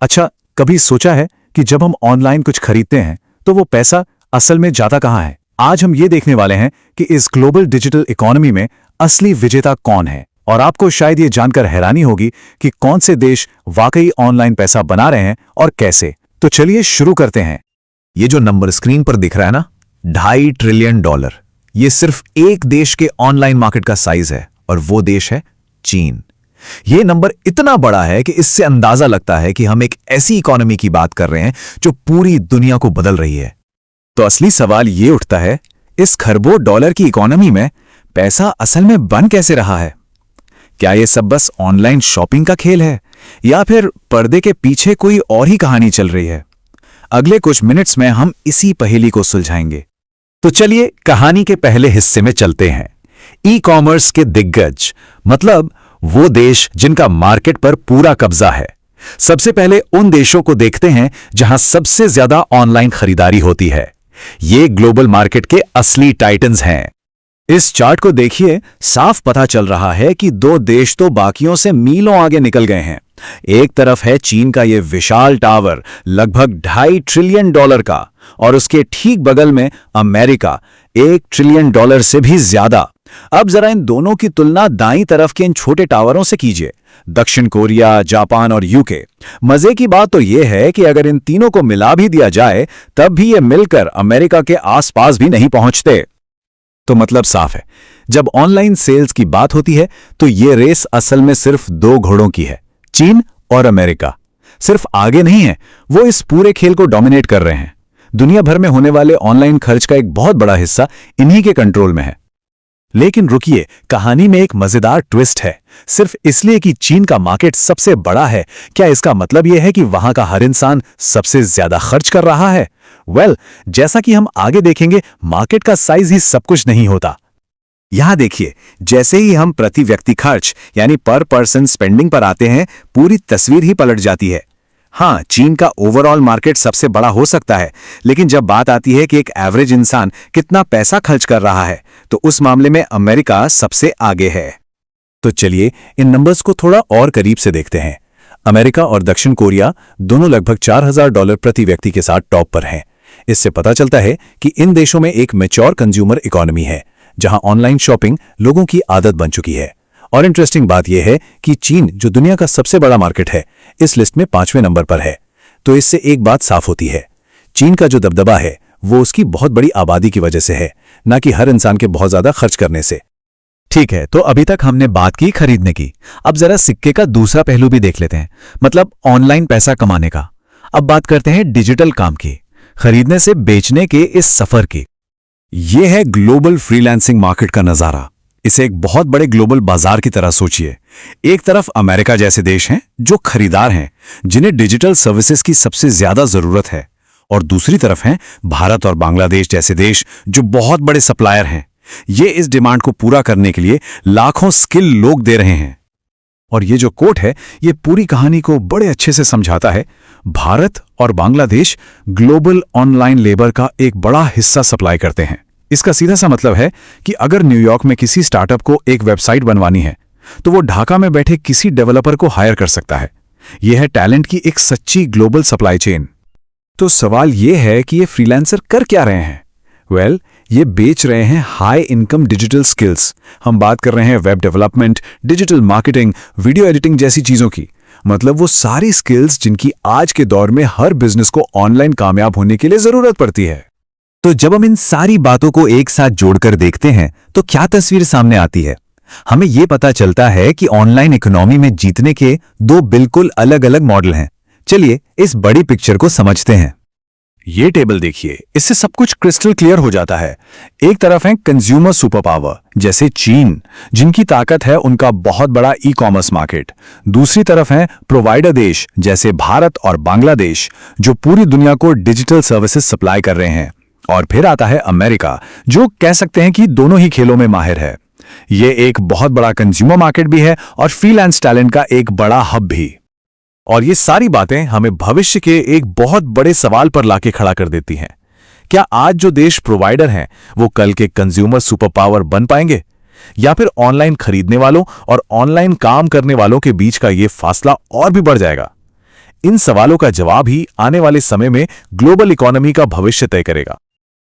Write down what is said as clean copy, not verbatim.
अच्छा, कभी सोचा है कि जब हम ऑनलाइन कुछ खरीदते हैं तो वो पैसा असल में जाता कहाँ है? आज हम ये देखने वाले हैं कि इस ग्लोबल डिजिटल इकोनॉमी में असली विजेता कौन है। और आपको शायद ये जानकर हैरानी होगी कि कौन से देश वाकई ऑनलाइन पैसा बना रहे हैं और कैसे। तो चलिए शुरू करते हैं। ये जो नंबर स्क्रीन पर दिख रहा है ना, $2.5 ट्रिलियन, ये सिर्फ एक देश के ऑनलाइन मार्केट का साइज है, और वो देश है चीन। ये नंबर इतना बड़ा है कि इससे अंदाजा लगता है कि हम एक ऐसी इकोनॉमी की बात कर रहे हैं जो पूरी दुनिया को बदल रही है। तो असली सवाल ये उठता है, इस खरबों डॉलर की इकोनॉमी में पैसा असल में बन कैसे रहा है? क्या ये सब बस ऑनलाइन शॉपिंग का खेल है, या फिर पर्दे के पीछे कोई और ही कहानी चल रही है? अगले कुछ मिनट्स में हम इसी पहेली को सुलझाएंगे। तो चलिए कहानी के पहले हिस्से में चलते हैं। ई कॉमर्स के दिग्गज, मतलब वो देश जिनका मार्केट पर पूरा कब्जा है। सबसे पहले उन देशों को देखते हैं जहां सबसे ज्यादा ऑनलाइन खरीदारी होती है। ये ग्लोबल मार्केट के असली टाइटन्स हैं। इस चार्ट को देखिए, साफ पता चल रहा है कि दो देश तो बाकियों से मीलों आगे निकल गए हैं। एक तरफ है चीन का ये विशाल टावर, लगभग $2.5 ट्रिलियन का, और उसके ठीक बगल में अमेरिका, $1 ट्रिलियन से भी ज्यादा। अब जरा इन दोनों की तुलना दाईं तरफ के इन छोटे टावरों से कीजिए, दक्षिण कोरिया, जापान और यूके। मजे की बात तो यह है कि अगर इन तीनों को मिला भी दिया जाए, तब भी ये मिलकर अमेरिका के आसपास भी नहीं पहुंचते। तो मतलब साफ है, जब ऑनलाइन सेल्स की बात होती है तो ये रेस असल में सिर्फ दो घोड़ों की है। चीन और अमेरिका सिर्फ आगे नहीं है, वो इस पूरे खेल को डोमिनेट कर रहे हैं। दुनिया भर में होने वाले ऑनलाइन खर्च का एक बहुत बड़ा हिस्सा इन्हीं के कंट्रोल में है। लेकिन रुकिए, कहानी में एक मजेदार ट्विस्ट है। सिर्फ इसलिए कि चीन का मार्केट सबसे बड़ा है, क्या इसका मतलब यह है कि वहां का हर इंसान सबसे ज्यादा खर्च कर रहा है? जैसा कि हम आगे देखेंगे, मार्केट का साइज ही सब कुछ नहीं होता। यहां देखिए, जैसे ही हम प्रति व्यक्ति खर्च यानी पर पर्सन स्पेंडिंग पर आते हैं, पूरी तस्वीर ही पलट जाती है। हाँ, चीन का ओवरऑल मार्केट सबसे बड़ा हो सकता है, लेकिन जब बात आती है कि एक एवरेज इंसान कितना पैसा खर्च कर रहा है, तो उस मामले में अमेरिका सबसे आगे है। तो चलिए इन नंबर्स को थोड़ा और करीब से देखते हैं। अमेरिका और दक्षिण कोरिया दोनों लगभग $4,000 प्रति व्यक्ति के साथ टॉप पर हैं। इससे पता चलता है कि इन देशों में एक मैच्योर कंज्यूमर इकोनॉमी है, जहां ऑनलाइन शॉपिंग लोगों की आदत बन चुकी है। और इंटरेस्टिंग बात यह है कि चीन, जो दुनिया का सबसे बड़ा मार्केट है, इस लिस्ट में 5वें नंबर पर है। तो इससे एक बात साफ होती है, चीन का जो दबदबा है वो उसकी बहुत बड़ी आबादी की वजह से है, ना कि हर इंसान के बहुत ज्यादा खर्च करने से। ठीक है, तो अभी तक हमने बात की खरीदने की। अब जरा सिक्के का दूसरा पहलू भी देख लेते हैं, मतलब ऑनलाइन पैसा कमाने का। अब बात करते हैं डिजिटल काम की, खरीदने से बेचने के इस सफर की। यह है ग्लोबल फ्रीलांसिंग मार्केट का नजारा। इसे एक बहुत बड़े ग्लोबल बाजार की तरह सोचिए। एक तरफ अमेरिका जैसे देश हैं जो खरीदार हैं, जिन्हें डिजिटल सर्विसेज की सबसे ज्यादा जरूरत है, और दूसरी तरफ हैं भारत और बांग्लादेश जैसे देश जो बहुत बड़े सप्लायर हैं। ये इस डिमांड को पूरा करने के लिए लाखों स्किल लोग दे रहे हैं। और ये जो कोट है, ये पूरी कहानी को बड़े अच्छे से समझाता है। भारत और बांग्लादेश ग्लोबल ऑनलाइन लेबर का एक बड़ा हिस्सा सप्लाई करते हैं। इसका सीधा सा मतलब है कि अगर न्यूयॉर्क में किसी स्टार्टअप को एक वेबसाइट बनवानी है, तो वो ढाका में बैठे किसी डेवलपर को हायर कर सकता है। यह है टैलेंट की एक सच्ची ग्लोबल सप्लाई चेन। तो सवाल यह है कि ये फ्रीलांसर कर क्या रहे हैं? ये बेच रहे हैं हाई इनकम डिजिटल स्किल्स। हम बात कर रहे हैं web development, digital marketing, video editing जैसी चीजों की। मतलब वो सारी स्किल्स जिनकी आज के दौर में हर बिजनेस को ऑनलाइन कामयाब होने के लिए जरूरत पड़ती है। तो जब हम इन सारी बातों को एक साथ जोड़कर देखते हैं, तो क्या तस्वीर सामने आती है? हमें यह पता चलता है कि ऑनलाइन इकोनॉमी में जीतने के दो बिल्कुल अलग अलग मॉडल हैं। चलिए इस बड़ी पिक्चर को समझते हैं। ये टेबल देखिए, इससे सब कुछ क्रिस्टल क्लियर हो जाता है। एक तरफ है कंज्यूमर सुपर पावर जैसे चीन, जिनकी ताकत है उनका बहुत बड़ा ई कॉमर्स मार्केट। दूसरी तरफ है प्रोवाइडर देश जैसे भारत और बांग्लादेश, जो पूरी दुनिया को डिजिटल सर्विसेज सप्लाई कर रहे हैं। और फिर आता है अमेरिका, जो कह सकते हैं कि दोनों ही खेलों में माहिर है। ये एक बहुत बड़ा कंज्यूमर मार्केट भी है और फ्रीलांस टैलेंट का एक बड़ा हब भी। और ये सारी बातें हमें भविष्य के एक बहुत बड़े सवाल पर लाके खड़ा कर देती हैं। क्या आज जो देश प्रोवाइडर हैं वो कल के कंज्यूमर सुपर पावर बन पाएंगे, या फिर ऑनलाइन खरीदने वालों और ऑनलाइन काम करने वालों के बीच का ये फासला और भी बढ़ जाएगा? इन सवालों का जवाब ही आने वाले समय में ग्लोबल इकोनॉमी का भविष्य तय करेगा।